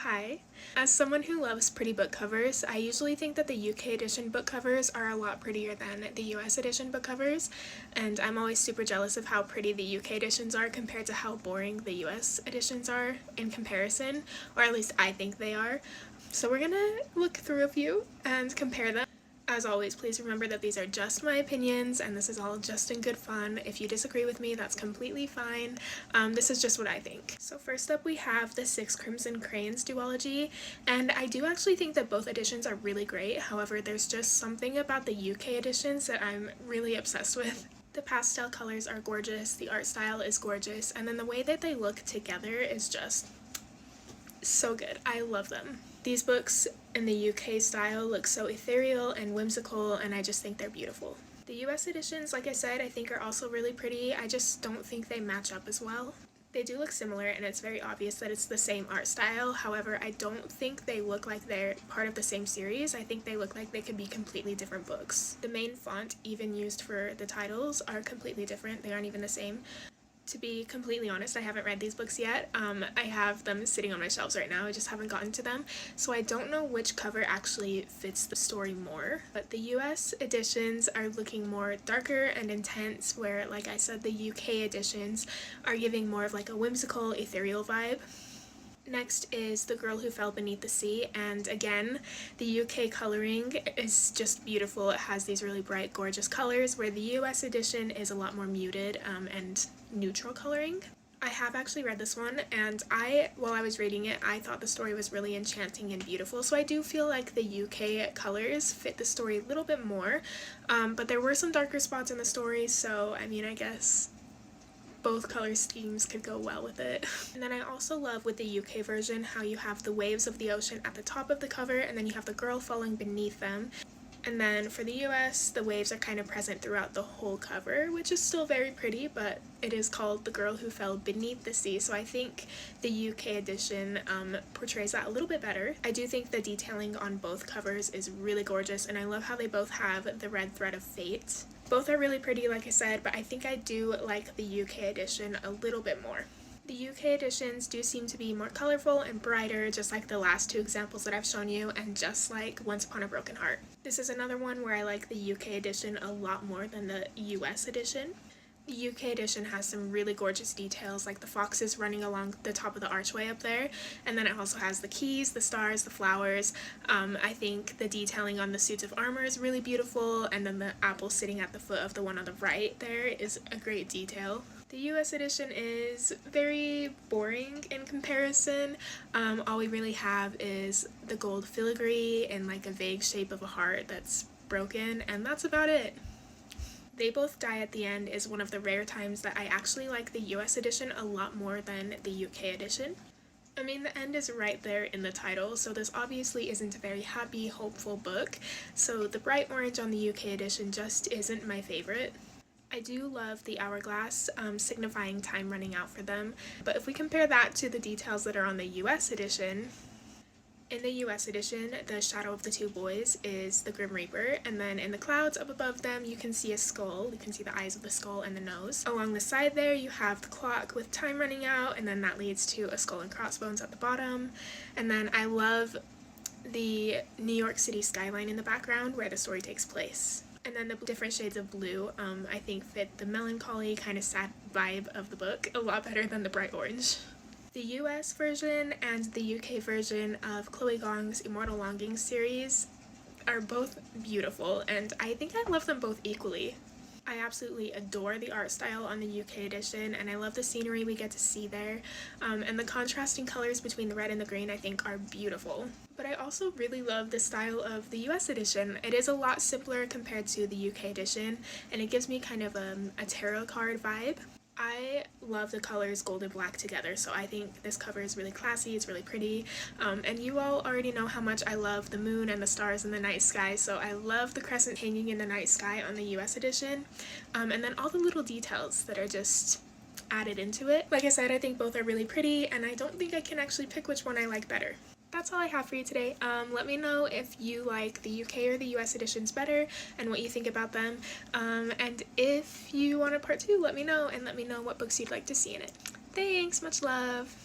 Hi. As someone who loves pretty book covers, I usually think that the UK edition book covers are a lot prettier than the US edition book covers, and I'm always super jealous of how pretty the UK editions are compared to how boring the US editions are in comparison, or at least I think they are. So we're gonna look through a few and compare them. As always, please remember that these are just my opinions and this is all just in good fun. If you disagree with me, that's completely fine. This is just what I think. So first up we have the Six Crimson Crayons duology, and I do actually think that both editions are really great. However, there's just something about the UK editions that I'm really obsessed with. The pastel colors are gorgeous, the art style is gorgeous, and then the way that they look together is just so good. I love them. These books in the UK style look so ethereal and whimsical, and I just think they're beautiful. The US editions, like I said, I think are also really pretty. I just don't think they match up as well. They do look similar, and it's very obvious that it's the same art style. However, I don't think they look like they're part of the same series. I think they look like they could be completely different books. The main font, even used for the titles, are completely different. They aren't even the same. To be completely honest, I haven't read these books yet. I have them sitting on my shelves right now. I just haven't gotten to them. So I don't know which cover actually fits the story more. But the US editions are looking more darker and intense, where, like I said, the UK editions are giving more of like a whimsical, ethereal vibe. Next is The Girl Who Fell Beneath the Sea, and again, the UK coloring is just beautiful. It has these really bright, gorgeous colors, where the US edition is a lot more muted and neutral coloring. I have actually read this one, and while I was reading it, I thought the story was really enchanting and beautiful, so I do feel like the UK colors fit the story a little bit more, but there were some darker spots in the story, so I mean, I guess both color schemes could go well with it. And then I also love with the UK version how you have the waves of the ocean at the top of the cover, and then you have the girl falling beneath them. And then for the US, the waves are kind of present throughout the whole cover, which is still very pretty, but it is called The Girl Who Fell Beneath the Sea, so I think the UK edition portrays that a little bit better. I do think the detailing on both covers is really gorgeous, and I love how they both have the red thread of fate. Both are really pretty, like I said, but I think I do like the UK edition a little bit more. The UK editions do seem to be more colorful and brighter, just like the last two examples that I've shown you, and just like Once Upon a Broken Heart. This is another one where I like the UK edition a lot more than the US edition. The UK edition has some really gorgeous details, like the foxes running along the top of the archway up there, and then it also has the keys, the stars, the flowers. I think the detailing on the suits of armor is really beautiful, and then the apple sitting at the foot of the one on the right there is a great detail. The US edition is very boring in comparison. All we really have is the gold filigree and like a vague shape of a heart that's broken, and that's about it. They Both Die at the End is one of the rare times that I actually like the US edition a lot more than the UK edition. I mean, the end is right there in the title, so this obviously isn't a very happy, hopeful book, so the bright orange on the UK edition just isn't my favorite. I do love the hourglass, signifying time running out for them, but if we compare that to the details that are on the US edition, in the US edition, the shadow of the two boys is the Grim Reaper, and then in the clouds up above them you can see a skull. You can see the eyes of the skull and the nose. Along the side there you have the clock with time running out, and then that leads to a skull and crossbones at the bottom. And then I love the New York City skyline in the background where the story takes place. And then the different shades of blue I think fit the melancholy, kind of sad vibe of the book a lot better than the bright orange. The US version and the UK version of Chloe Gong's Immortal Longings series are both beautiful, and I think I love them both equally. I absolutely adore the art style on the UK edition, and I love the scenery we get to see there, and the contrasting colors between the red and the green I think are beautiful. But I also really love the style of the US edition. It is a lot simpler compared to the UK edition, and it gives me kind of a tarot card vibe. I love the colors gold and black together, so I think this cover is really classy, it's really pretty, and you all already know how much I love the moon and the stars in the night sky, so I love the crescent hanging in the night sky on the US edition, and then all the little details that are just added into it. Like I said, I think both are really pretty, and I don't think I can actually pick which one I like better. That's all I have for you today. Let me know if you like the UK or the US editions better and what you think about them. And if you want a part 2, let me know, and let me know what books you'd like to see in it. Thanks, much love!